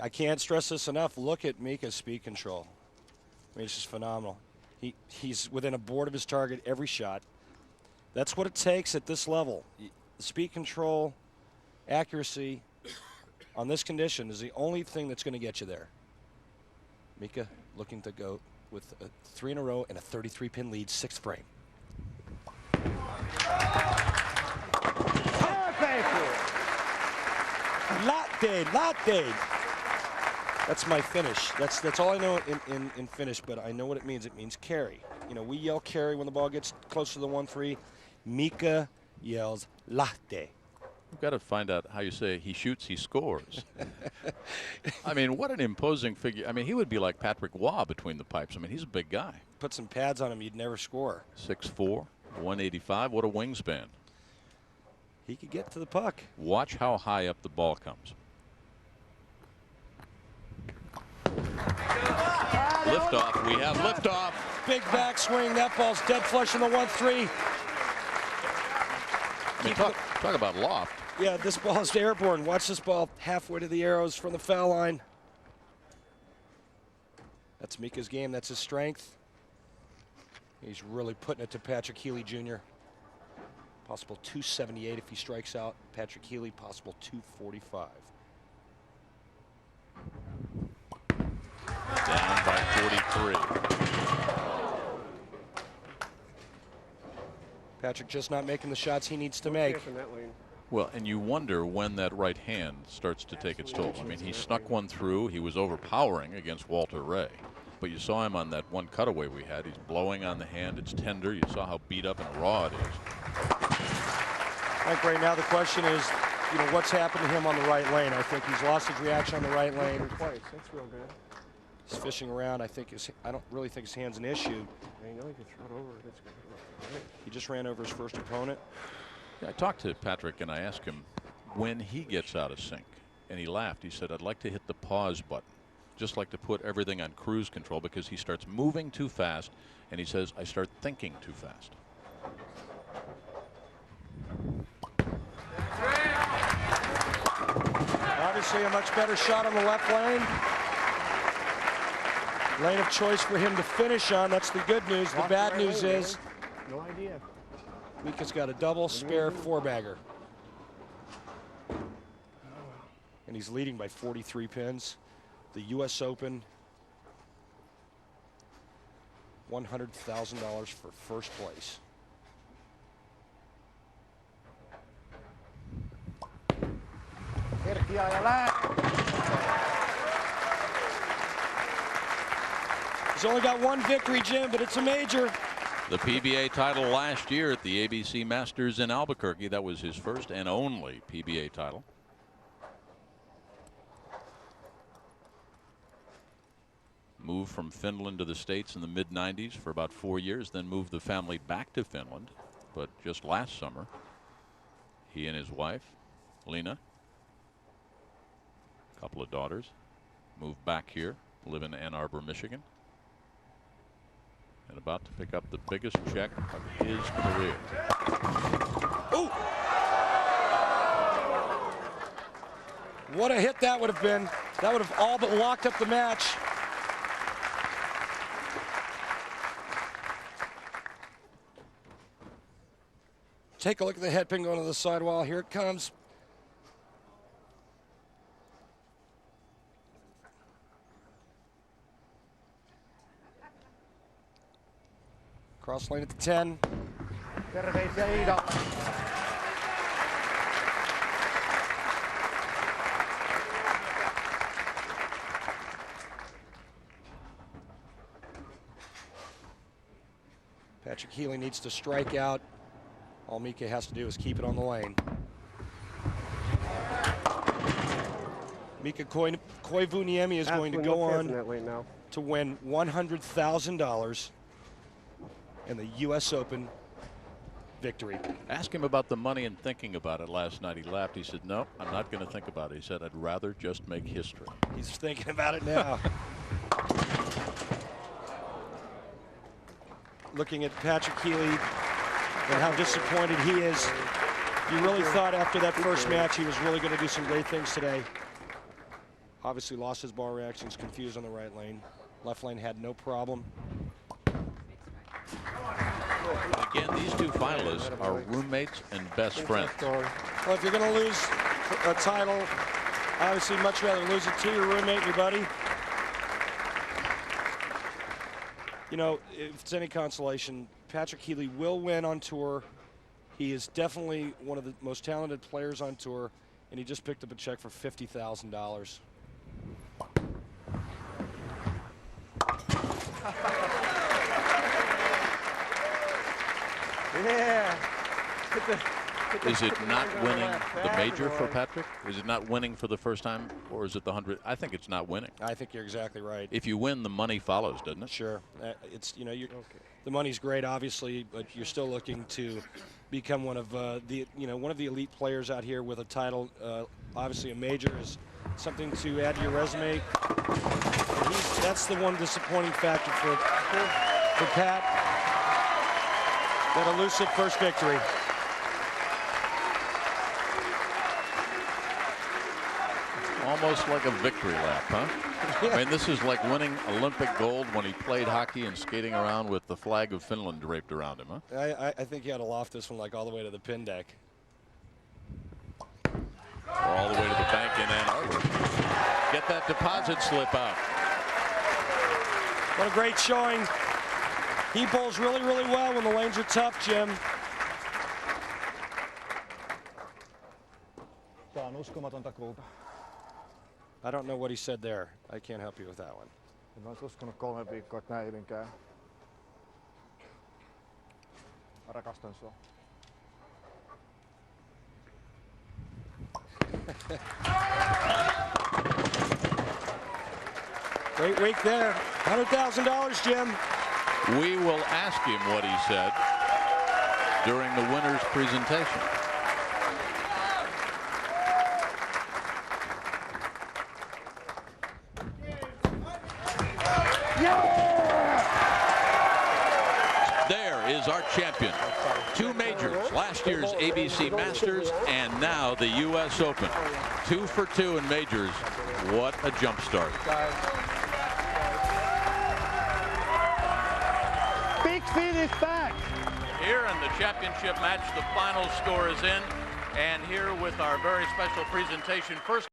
I can't stress this enough. Look at Mika's speed control. I mean, it's just phenomenal. He's within a board of his target every shot. That's what it takes at this level. Speed control, accuracy on this condition is the only thing that's going to get you there. Mika looking to go with a 3 in a row and a 33-pin lead, 6th frame. Latte. That's my finish. That's all I know in finish, but I know what it means. It means carry. You know, we yell carry when the ball gets close to the 1-3. Mika yells latte. We've got to find out how you say he shoots, he scores. I mean, what an imposing figure. I mean, he would be like Patrick-Healey between the pipes. I mean, he's a big guy. Put some pads on him, you'd never score. 6'4", 185. What a wingspan. He could get to the puck. Watch how high up the ball comes. Liftoff. We have liftoff. Big backswing. That ball's dead flush in the 1-3. I mean, talk about loft. Yeah, this ball is airborne. Watch this ball halfway to the arrows from the foul line. That's Mika's game. That's his strength. He's really putting it to Patrick-Healey-Jr. Possible 278 if he strikes out. Patrick-Healey, possible 245. Down by 43. Patrick just not making the shots he needs to make. Well, and you wonder when that right hand starts to take its toll. I mean, he snuck one through. He was overpowering against Walter Ray. But you saw him on that one cutaway we had. He's blowing on the hand. It's tender. You saw how beat up and raw it is. I think right now the question is, you know, what's happened to him on the right lane. I think he's lost his reaction on the right lane. Twice. That's real good. He's fishing around. I don't really think his hand's an issue. I know he can throw it over. That's good. Right. He just ran over his first opponent. Yeah, I talked to Patrick and I asked him when he gets out of sync, and he laughed. He said, "I'd like to hit the pause button, just like to put everything on cruise control, because he starts moving too fast, and he says I start thinking too fast." Obviously a much better shot on the left lane. Lane of choice for him to finish on. That's the good news. The bad news is no idea. Mika's got a double spare 4-bagger. And he's leading by 43 pins. The U.S. Open, $100,000 for first place. He's only got one victory, Jim, but it's a major. The PBA title last year at the ABC Masters in Albuquerque. That was his first and only PBA title. Moved from Finland to the States in the mid-90s for about 4 years, then moved the family back to Finland. But just last summer, he and his wife, Lena, a couple of daughters, moved back here, live in Ann Arbor, Michigan, and about to pick up the biggest check of his career. Ooh! What a hit that would have been. That would have all but locked up the match. Take a look at the head pin going to the sidewall. Here it comes. Cross lane at the 10. Patrick-Healey needs to strike out. All Mika has to do is keep it on the lane. Mika Koivuniemi is going to go on to win $100,000 in the U.S. Open victory. Ask him about the money and thinking about it last night. He laughed. He said, "No, I'm not going to think about it." He said, "I'd rather just make history." He's thinking about it now. Looking at Patrick-Healey and how disappointed he is. You really thought after that first match he was really going to do some great things today. Obviously lost his ball reactions, confused on the right lane. Left lane had no problem. Again, these two finalists are roommates and best friends. Well, if you're going to lose a title, obviously much rather lose it to your roommate, your buddy. You know, if it's any consolation, Patrick-Healey will win on tour. He is definitely one of the most talented players on tour, and he just picked up a check for $50,000. Yeah. Is it not winning the major for Patrick? Is it not winning for the first time, or is it the 100? I think it's not winning. I think you're exactly right. If you win, the money follows, doesn't it? Sure. It's, you know, the money's great, obviously, but you're still looking to become one of the elite players out here with a title. Obviously, a major is something to add to your resume. That's the one disappointing factor for Pat. That elusive first victory. Almost like a victory lap, huh? Yeah. I mean, this is like winning Olympic gold when he played hockey and skating around with the flag of Finland draped around him, huh? I think he had to loft this one like all the way to the pin deck. Or all the way to the bank in Ann Arbor. Get that deposit slip out. What a great showing. He bowls really, really well when the lanes are tough, Jim. I don't know what he said there. I can't help you with that one. En olisi uskonut 3 viikkoa, että näin hyvin käy. Mä rakastan sua. Great week there. $100,000, Jim. We will ask him what he said during the winner's presentation. There is our champion. 2 majors, last year's ABC Masters and now the U.S. Open. 2 for 2 in majors. What a jump start. Big Feet is back. Here in the championship match, the final score is in. And here with our very special presentation, first